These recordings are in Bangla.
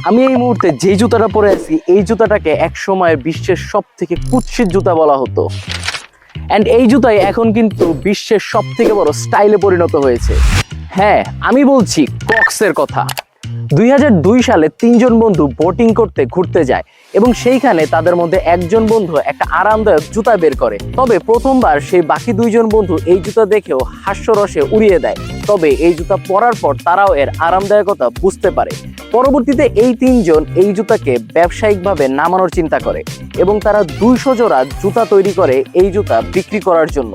আমি এই মুহূর্তে যে জুতাটা পরে আছি এই জুতাটাকে এক সময় বিশ্বের সব থেকে কুৎসিত জুতা বলা হতো, অ্যান্ড এই জুতাই এখন কিন্তু বিশ্বের সব থেকে বড় স্টাইলে পরিণত হয়েছে। হ্যাঁ, আমি বলছি ক্রক্সের কথা। 2002 সালে 3 জন বন্ধু বোটিং করতে ঘুরতে যায় এবং সেইখানে তাদের মধ্যে একজন বন্ধু একটা আরামদায়ক জুতা বের করে। তবে প্রথমবার সেই বাকি 2 জন বন্ধু এই জুতা দেখেও হাস্যরসে উড়িয়ে দেয়। তবে এই জুতা পরার পর তারাও এর আরামদায়কতা বুঝতে পারে। পরবর্তীতে এই 3 জন এই জুতাকে ব্যবসায়িকভাবে নামানোর চিন্তা করে এবং তারা 200 জোড়া জুতা তৈরি করে এই জুতা বিক্রি করার জন্য।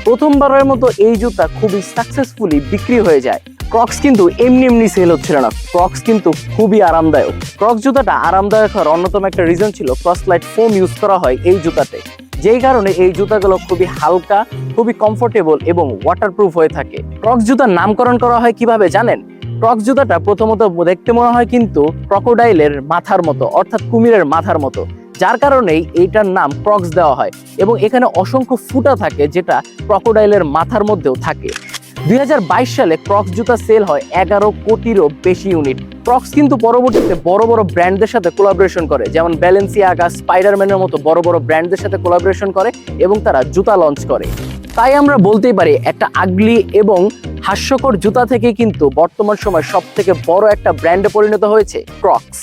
প্রথমবারের মতো এই জুতা খুবই সাকসেসফুলি বিক্রি হয়ে যায়। ক্রক্স কিন্তু এমনি এমনি সেল হচ্ছিল না, ক্রক্স কিন্তু খুবই আরামদায়ক। ক্রক্স জুতাটা আরামদায়ক হওয়ার অন্যতম একটা রিজন ছিল ক্রসলাইট ফোম ইউজ করা হয় এই জুতাতে, যেই কারণে এই জুতাগুলো খুবই হালকা, খুবই কমফোর্টেবল এবং ওয়াটারপ্রুফ হয়ে থাকে। ক্রক্স জুতার নামকরণ করা হয় কিভাবে জানেন? ক্রক্স জুতাটা প্রথমত দেখতে মনে হয় কিন্তু ক্রকোডাইলের মাথার মতো, অর্থাৎ কুমিরের মাথার মতো, যার কারণেই এইটার নাম ক্রক্স দেওয়া হয়। এবং এখানে অসংখ্য ফুটা থাকে যেটা ক্রকোডাইলের মাথার মধ্যেও থাকে। 2022 সালে ক্রক্স জুতা সেল হয় 11 কোটিরও বেশি ইউনিট। ক্রক্স কিন্তু পরবর্তীতে বড় বড় ব্র্যান্ডদের সাথে কোলাবোরেশন করে, যেমন ব্যালেন্সিয়াগা, স্পাইডারম্যানের মতো বড় বড় ব্র্যান্ডদের সাথে কোলাবোরেশন করে এবং তারা জুতা লঞ্চ করে। তাই আমরা বলতেই পারি একটা আগলি এবং হাস্যকর জুতা থেকে কিন্তু বর্তমান সময় সব থেকে বড় একটা ব্র্যান্ডে পরিণত হয়েছে ক্রক্স।